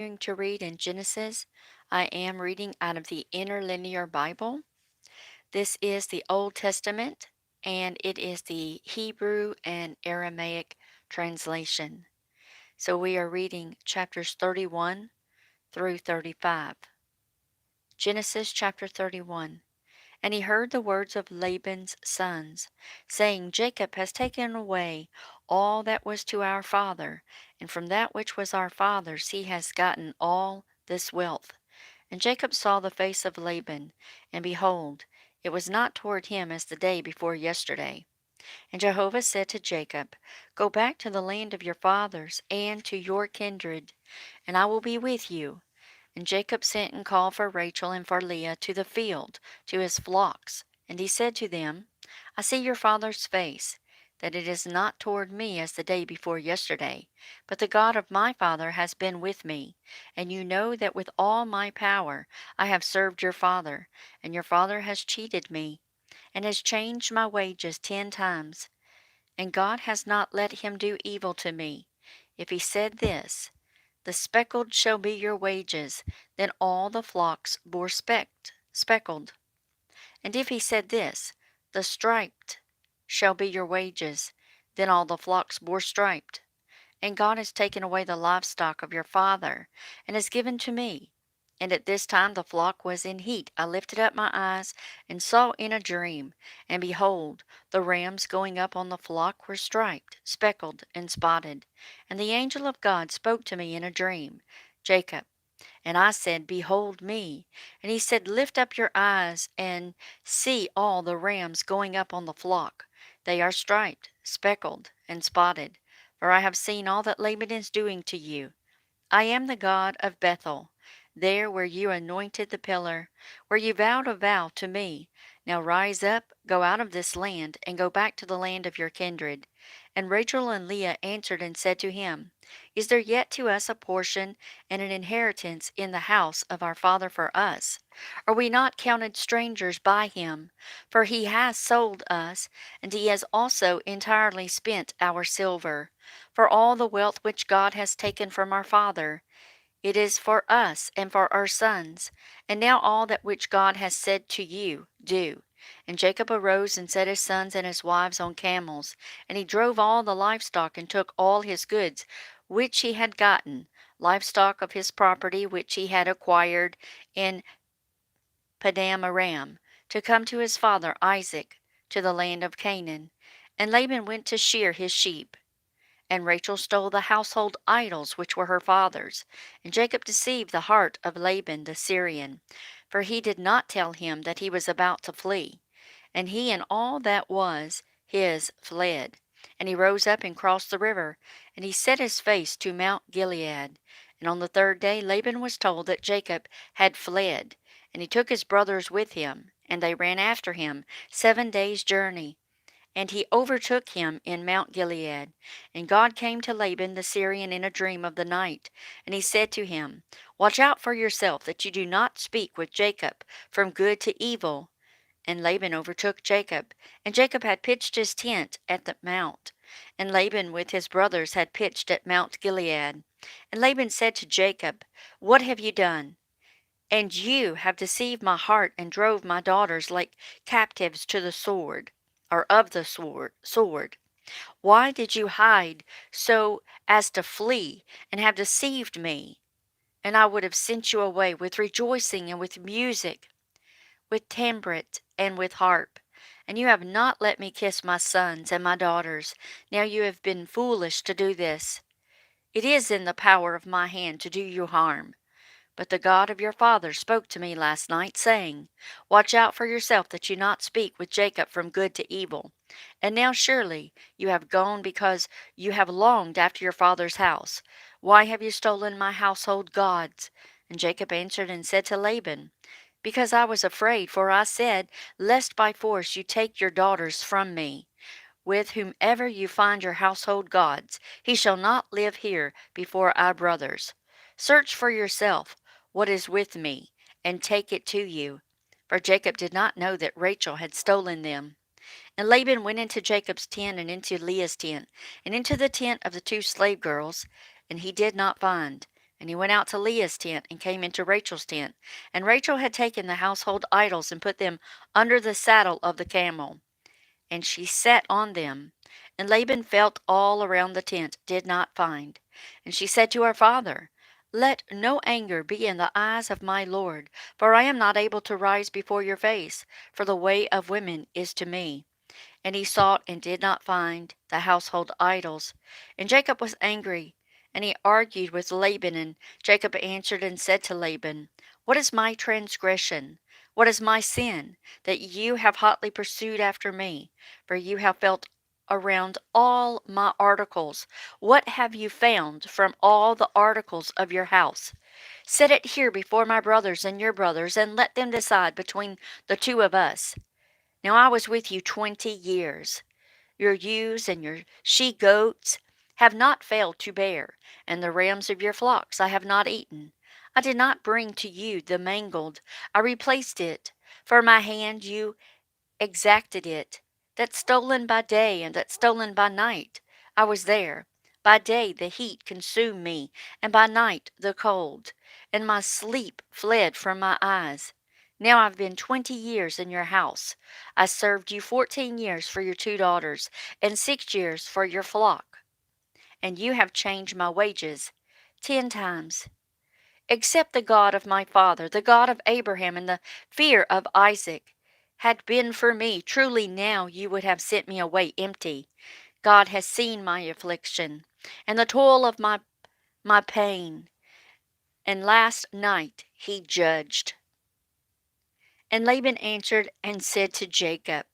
Going to read in Genesis. I am reading out of the Interlinear Bible. This is the Old Testament, and it is the Hebrew and Aramaic translation. So we are reading chapters 31 through 35. Genesis chapter 31. And he heard the words of Laban's sons, saying, Jacob has taken away all that was to our father, and from that which was our father's he has gotten all this wealth. And Jacob saw the face of Laban, and behold, it was not toward him as the day before yesterday. And Jehovah said to Jacob, Go back to the land of your fathers, and to your kindred, and I will be with you. And Jacob sent and called for Rachel and for Leah to the field, to his flocks. And he said to them, I see your father's face, that it is not toward me as the day before yesterday, but the God of my father has been with me. And you know that with all my power I have served your father, and your father has cheated me, and has changed my wages 10 times. And God has not let him do evil to me. If he said this, the speckled shall be your wages, then all the flocks bore speckled. And if he said this, the striped shall be your wages, then all the flocks bore striped. And God has taken away the livestock of your father, and has given to me. And at this time the flock was in heat. I lifted up my eyes, and saw in a dream, and behold, the rams going up on the flock were striped, speckled, and spotted. And the angel of God spoke to me in a dream, Jacob. And I said, Behold me. And he said, Lift up your eyes, and see all the rams going up on the flock. They are striped, speckled, and spotted. For I have seen all that Laban is doing to you. I am the God of Bethel, there where you anointed the pillar, where you vowed a vow to me. Now rise up, go out of this land, and go back to the land of your kindred. And Rachel and Leah answered and said to him, Is there yet to us a portion and an inheritance in the house of our father for us? Are we not counted strangers by him? For he has sold us, and he has also entirely spent our silver. For all the wealth which God has taken from our father, it is for us and for our sons. And now all that which God has said to you, do. And Jacob arose and set his sons and his wives on camels, and he drove all the livestock and took all his goods which he had gotten, livestock of his property which he had acquired in Padam Aram, to come to his father Isaac, to the land of Canaan. And Laban went to shear his sheep. And Rachel stole the household idols which were her father's. And Jacob deceived the heart of Laban the Syrian, for he did not tell him that he was about to flee. And he and all that was his fled. And he rose up and crossed the river, and he set his face to Mount Gilead. And on the third day Laban was told that Jacob had fled. And he took his brothers with him, and they ran after him 7 days' journey. And he overtook him in Mount Gilead. And God came to Laban the Syrian in a dream of the night. And he said to him, Watch out for yourself, that you do not speak with Jacob from good to evil. And Laban overtook Jacob. And Jacob had pitched his tent at the mount. And Laban with his brothers had pitched at Mount Gilead. And Laban said to Jacob, What have you done? And you have deceived my heart, and drove my daughters like captives to the sword, or of the sword. Why did you hide so as to flee, and have deceived me? And I would have sent you away with rejoicing and with music, with tambret and with harp. And you have not let me kiss my sons and my daughters. Now you have been foolish to do this. It is in the power of my hand to do you harm. But the God of your father spoke to me last night, saying, Watch out for yourself that you not speak with Jacob from good to evil. And now surely you have gone because you have longed after your father's house. Why have you stolen my household gods? And Jacob answered and said to Laban, Because I was afraid, for I said, Lest by force you take your daughters from me. With whomever you find your household gods, he shall not live here before our brothers. Search for yourself what is with me, and take it to you. For Jacob did not know that Rachel had stolen them. And Laban went into Jacob's tent, and into Leah's tent, and into the tent of the two slave girls, and he did not find. And he went out to Leah's tent and came into Rachel's tent. And Rachel had taken the household idols and put them under the saddle of the camel, and she sat on them. And Laban felt all around the tent, did not find. And she said to her father, Let no anger be in the eyes of my lord, for I am not able to rise before your face, for the way of women is to me. And he sought and did not find the household idols. And Jacob was angry, and he argued with Laban. And Jacob answered and said to Laban, What is my transgression? What is my sin, that you have hotly pursued after me? For you have felt around all my articles. What have you found from all the articles of your house? Set it here before my brothers and your brothers, and let them decide between the two of us. Now I was with you 20 years. Your ewes and your she goats have not failed to bear, and the rams of your flocks I have not eaten. I did not bring to you the mangled, I replaced it. For my hand you exacted it. That stolen by day and that stolen by night. I was there. By day the heat consumed me, and by night the cold, and my sleep fled from my eyes. Now I've been 20 years in your house. I served you 14 years for your 2 daughters, and 6 years for your flock, and you have changed my wages 10 times. Except the God of my father, the God of Abraham, and the fear of Isaac, had been for me, truly now you would have sent me away empty. God has seen my affliction, and the toil of my pain, and last night he judged. And Laban answered and said to Jacob,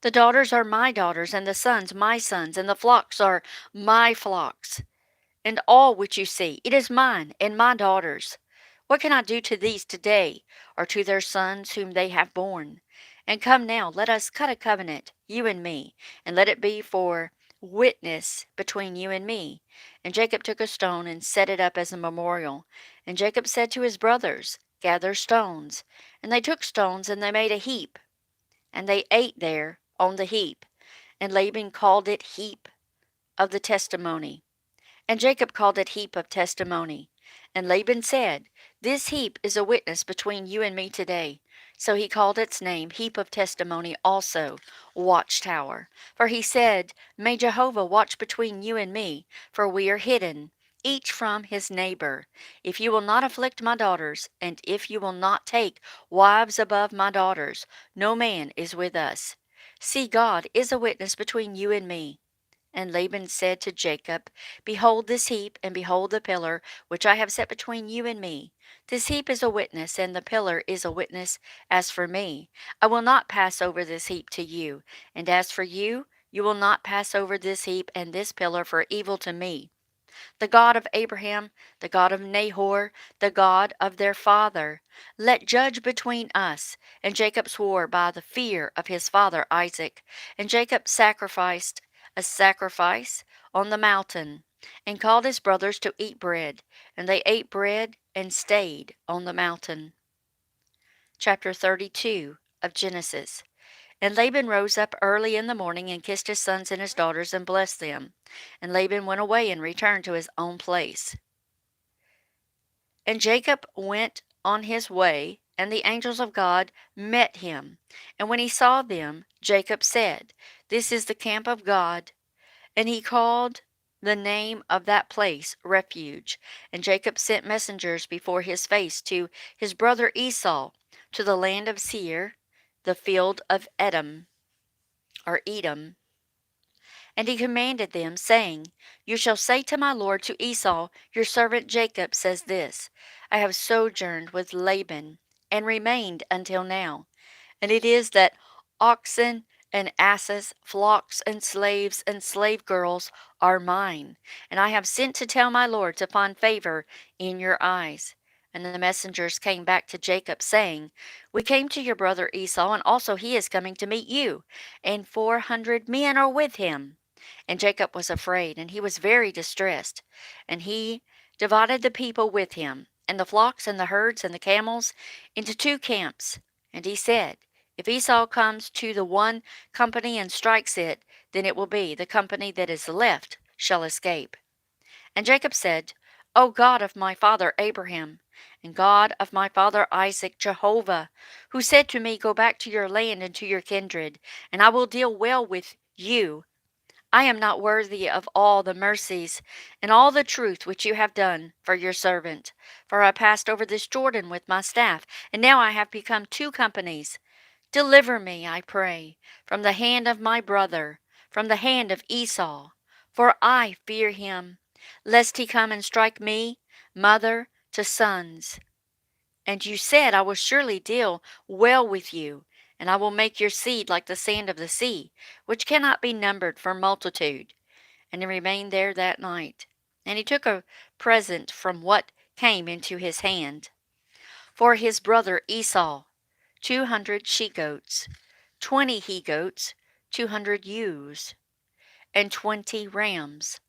The daughters are my daughters, and the sons my sons, and the flocks are my flocks. And all which you see, it is mine and my daughters. What can I do to these today, or to their sons whom they have borne? And come now, let us cut a covenant, you and me, and let it be for witness between you and me. And Jacob took a stone and set it up as a memorial. And Jacob said to his brothers, Gather stones. And they took stones, and they made a heap, and they ate there on the heap. And Laban called it heap of the testimony. And Jacob called it heap of testimony. And Laban said, This heap is a witness between you and me today. So he called its name heap of testimony also, watchtower. For he said, May Jehovah watch between you and me, for we are hidden, each from his neighbor. If you will not afflict my daughters, and if you will not take wives above my daughters, no man is with us. See, God is a witness between you and me. And Laban said to Jacob, Behold this heap, and behold the pillar, which I have set between you and me. This heap is a witness, and the pillar is a witness. As for me, I will not pass over this heap to you. And as for you, you will not pass over this heap and this pillar for evil to me. The God of Abraham, the God of Nahor, the God of their father, let judge between us. And Jacob swore by the fear of his father Isaac. And Jacob sacrificed a sacrifice on the mountain, and called his brothers to eat bread. And they ate bread and stayed on the mountain. Chapter 32 of Genesis. And Laban rose up early in the morning and kissed his sons and his daughters and blessed them. And Laban went away and returned to his own place. And Jacob went on his way, and the angels of God met him. And when he saw them, Jacob said, This is the camp of God. And he called the name of that place Refuge. And Jacob sent messengers before his face to his brother Esau, to the land of Seir, the field of Edom, or Edom. And he commanded them, saying, You shall say to my lord, to Esau, your servant Jacob says this, I have sojourned with Laban, and remained until now. And it is that oxen and asses, flocks and slave girls are mine. And I have sent to tell my lord to find favor in your eyes. And the messengers came back to Jacob, saying, We came to your brother Esau, and also he is coming to meet you, and 400 men are with him. And Jacob was afraid, and he was very distressed. And he divided the people with him, and the flocks and the herds and the camels, into 2 camps. And he said, If Esau comes to the one company and strikes it, then it will be the company that is left shall escape. And Jacob said, O God of my father Abraham, and God of my father Isaac, Jehovah, who said to me, Go back to your land and to your kindred, and I will deal well with you. I am not worthy of all the mercies and all the truth which you have done for your servant. For I passed over this Jordan with my staff, and now I have become two companies. Deliver me, I pray, from the hand of my brother, from the hand of Esau, for I fear him, lest he come and strike me, mother to sons. And you said, I will surely deal well with you, and I will make your seed like the sand of the sea, which cannot be numbered for multitude. And he remained there that night. And he took a present from what came into his hand. For his brother Esau, 200 she goats, 20 he goats, 200 ewes, and 20 rams,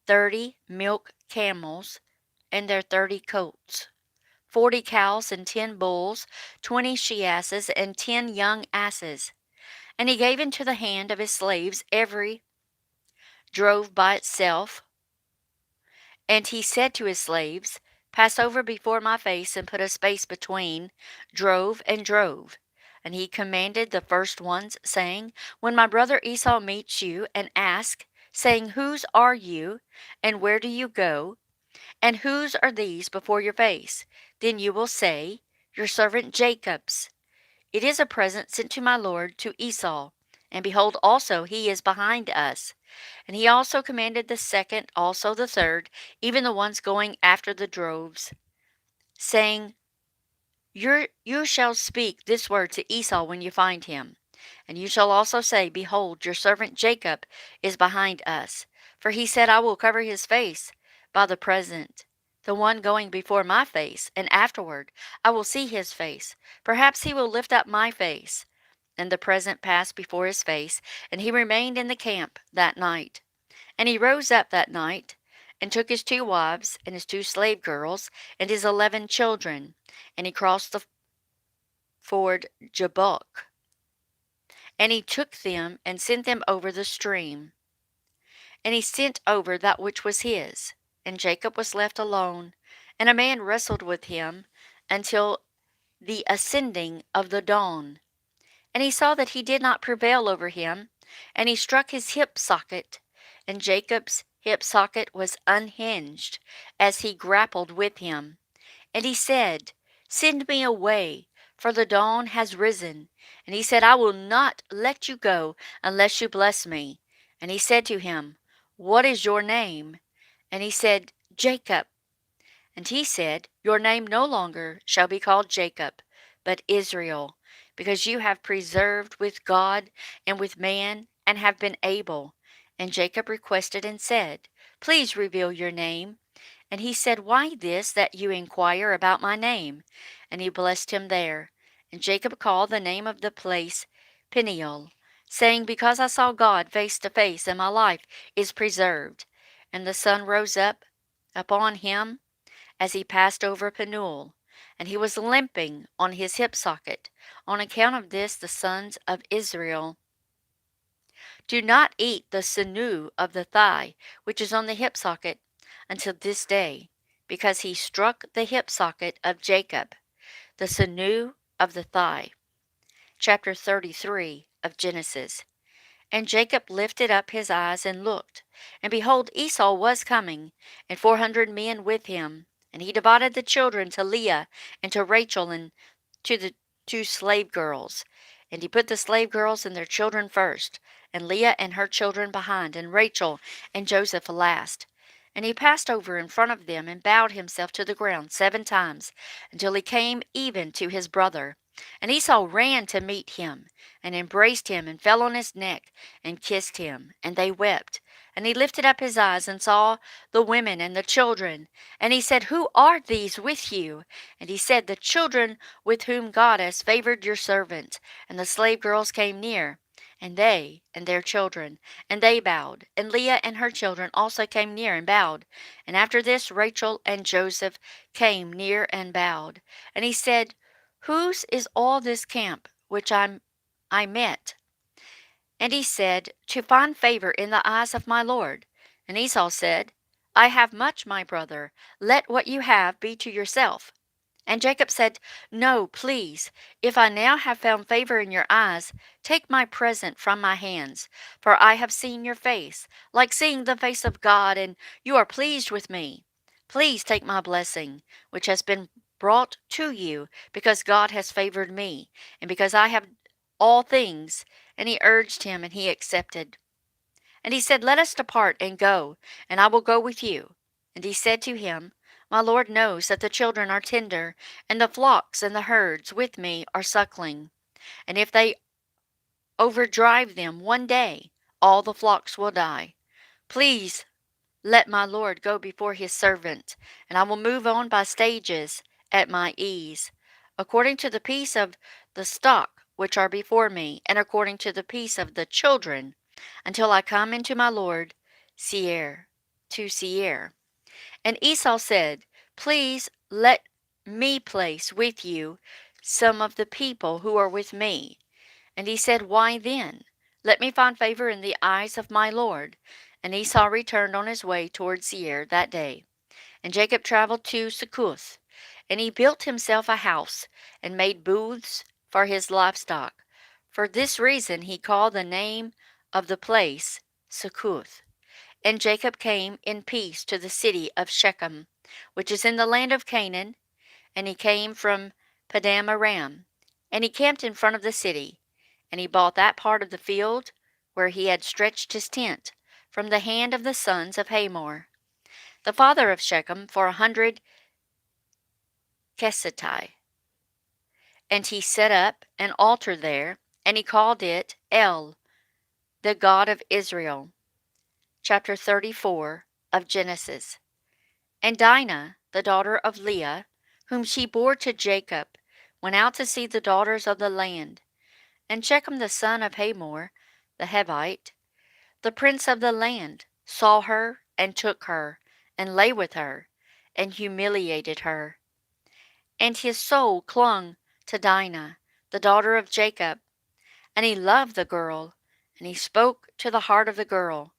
30 milk camels, and their 30 colts, 40 cows and 10 bulls, 20 she asses, and 10 young asses. And he gave into the hand of his slaves every drove by itself. And he said to his slaves, Pass over before my face, and put a space between drove and drove. And he commanded the first ones, saying, When my brother Esau meets you, and ask, saying, Whose are you, and where do you go, and whose are these before your face? Then you will say, Your servant Jacob's. It is a present sent to my lord to Esau. And behold, also he is behind us. And he also commanded the second, also the third, even the ones going after the droves, saying, You shall speak this word to Esau when you find him. And you shall also say, Behold, your servant Jacob is behind us. For he said, I will cover his face by the present, the one going before my face, and afterward I will see his face. Perhaps he will lift up my face. And the present passed before his face, and he remained in the camp that night. And he rose up that night, and took his 2 wives, and his 2 slave girls, and his 11 children, and he crossed the ford Jabbok. And he took them, and sent them over the stream. And he sent over that which was his. And Jacob was left alone, and a man wrestled with him until the ascending of the dawn. And he saw that he did not prevail over him, and he struck his hip socket, and Jacob's hip socket was unhinged as he grappled with him. And he said, Send me away, for the dawn has risen. And he said, I will not let you go unless you bless me. And he said to him, What is your name? And he said, Jacob. And he said, Your name no longer shall be called Jacob, but Israel, because you have preserved with God and with man, and have been able. And Jacob requested and said, Please reveal your name. And he said, Why this that you inquire about my name? And he blessed him there. And Jacob called the name of the place Peniel, saying, Because I saw God face to face, and my life is preserved. And the sun rose up upon him as he passed over Penuel, and he was limping on his hip socket. On account of this, the sons of Israel do not eat the sinew of the thigh, which is on the hip socket, until this day, because he struck the hip socket of Jacob, the sinew of the thigh. Chapter 33 of Genesis. And Jacob lifted up his eyes and looked, and behold, Esau was coming, and 400 men with him. And he divided the children to Leah and to Rachel and to the 2 slave girls. And he put the slave girls and their children first, and Leah and her children behind, and Rachel and Joseph last. And he passed over in front of them and bowed himself to the ground 7 times, until he came even to his brother. And Esau ran to meet him, and embraced him, and fell on his neck, and kissed him. And they wept. And he lifted up his eyes, and saw the women and the children. And he said, Who are these with you? And he said, The children with whom God has favored your servant. And the slave girls came near, and they and their children, and they bowed. And Leah and her children also came near and bowed. And after this Rachel and Joseph came near and bowed. And he said, Whose is all this camp which I met? And he said, To find favor in the eyes of my Lord. And Esau said, I have much, my brother. Let what you have be to yourself. And Jacob said, No, please, if I now have found favor in your eyes, take my present from my hands, for I have seen your face, like seeing the face of God, and you are pleased with me. Please take my blessing, which has been brought to you, because God has favored me, and because I have all things. And he urged him, and he accepted. And he said, Let us depart and go, and I will go with you. And he said to him, My Lord knows that the children are tender, and the flocks and the herds with me are suckling. And if they overdrive them one day, all the flocks will die. Please let my Lord go before his servant, and I will move on by stages at my ease, according to the peace of the stock which are before me, and according to the peace of the children, until I come into my Lord Seir, to Seir. And Esau said, Please let me place with you some of the people who are with me. And he said, Why then? Let me find favor in the eyes of my Lord. And Esau returned on his way toward Seir that day. And Jacob traveled to Succoth. And he built himself a house, and made booths for his livestock. For this reason he called the name of the place Succoth. And Jacob came in peace to the city of Shechem, which is in the land of Canaan. And he came from Padam Aram. And he camped in front of the city. And he bought that part of the field where he had stretched his tent from the hand of the sons of Hamor, the father of Shechem, for 100 kessetai. And he set up an altar there, and he called it El, the God of Israel. Chapter 34 of Genesis. And Dinah, the daughter of Leah, whom she bore to Jacob, went out to see the daughters of the land. And Shechem the son of Hamor, the Hivite, the prince of the land, saw her, and took her, and lay with her, and humiliated her. And his soul clung to Dinah, the daughter of Jacob, and he loved the girl, and he spoke to the heart of the girl.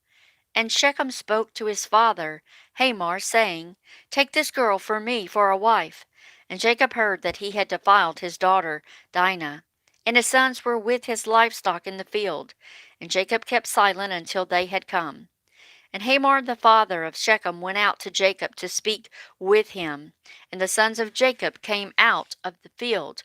And Shechem spoke to his father Hamor, saying, Take this girl for me for a wife. And Jacob heard that he had defiled his daughter Dinah, and his sons were with his livestock in the field. And Jacob kept silent until they had come. And Hamor the father of Shechem went out to Jacob to speak with him. And the sons of Jacob came out of the field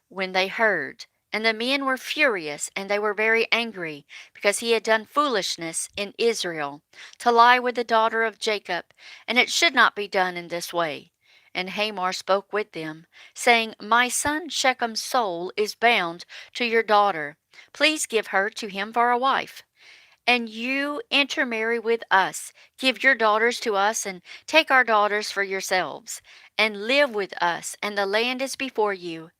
when they heard. And the men were furious, and they were very angry, because he had done foolishness in Israel, to lie with the daughter of Jacob, and it should not be done in this way. And Hamor spoke with them, saying, My son Shechem's soul is bound to your daughter. Please give her to him for a wife. And you intermarry with us. Give your daughters to us, and take our daughters for yourselves, and live with us, and the land is before you.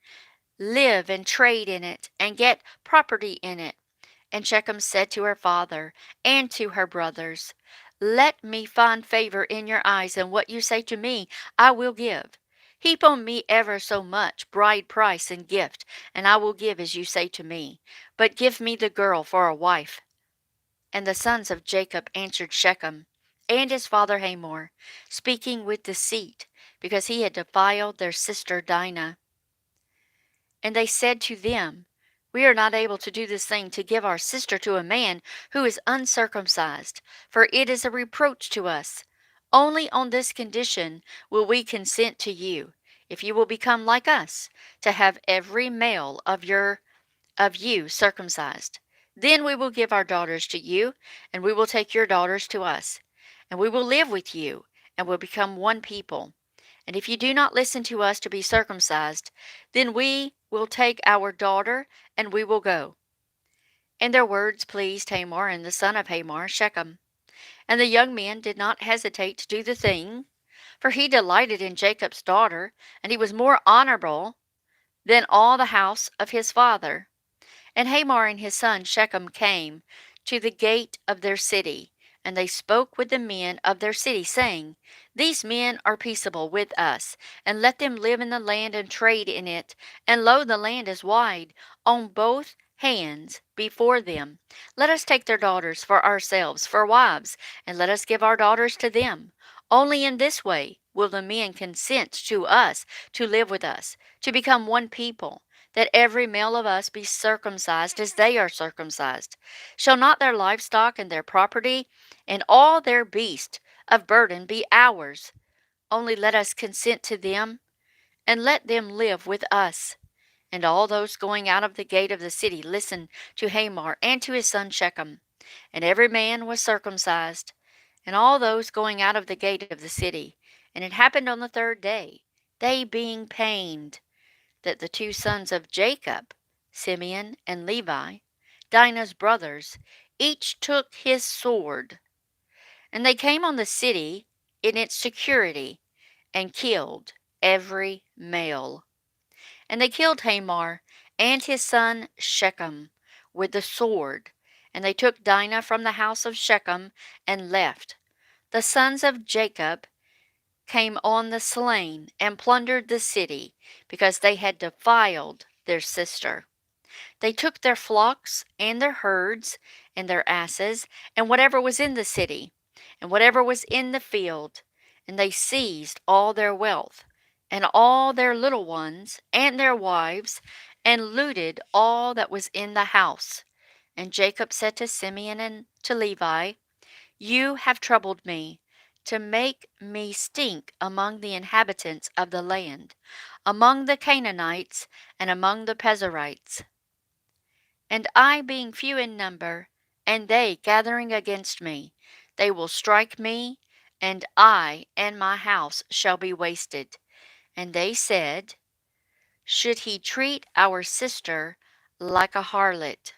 Live and trade in it, and get property in it. And Shechem said to her father and to her brothers, Let me find favor in your eyes, and what you say to me I will give. Heap on me ever so much bride price and gift, and I will give as you say to me. But give me the girl for a wife. And the sons of Jacob answered Shechem and his father Hamor, speaking with deceit, because he had defiled their sister Dinah. And they said to them, We are not able to do this thing, to give our sister to a man who is uncircumcised, for it is a reproach to us. Only on this condition will we consent to you, if you will become like us, to have every male of you circumcised. Then we will give our daughters to you, and we will take your daughters to us, and we will live with you, and will become one people. And if you do not listen to us to be circumcised, then we will take our daughter, and we will go. And their words pleased Hamor and the son of Hamor, Shechem. And the young man did not hesitate to do the thing, for he delighted in Jacob's daughter, and he was more honorable than all the house of his father. And Hamor and his son Shechem came to the gate of their city, and they spoke with the men of their city, saying, These men are peaceable with us, and let them live in the land and trade in it. And lo, the land is wide on both hands before them. Let us take their daughters for ourselves, for wives, and let us give our daughters to them. Only in this way will the men consent to us to live with us, to become one people, that every male of us be circumcised as they are circumcised. Shall not their livestock and their property and all their beasts of burden be ours? Only let us consent to them, and let them live with us. And all those going out of the gate of the city listened to Hamor and to his son Shechem. And every man was circumcised, and all those going out of the gate of the city. And it happened on the third day, they being pained, that the two sons of Jacob, Simeon and Levi, Dinah's brothers, each took his sword. And they came on the city in its security, and killed every male. And they killed Hamor and his son Shechem with the sword. And they took Dinah from the house of Shechem and left. The sons of Jacob came on the slain and plundered the city, because they had defiled their sister. They took their flocks and their herds and their asses, and whatever was in the city, and whatever was in the field, and they seized all their wealth, and all their little ones, and their wives, and looted all that was in the house. And Jacob said to Simeon and to Levi, You have troubled me, to make me stink among the inhabitants of the land, among the Canaanites, and among the Perizzites. And I being few in number, and they gathering against me, they will strike me, and I and my house shall be wasted. And they said, Should he treat our sister like a harlot?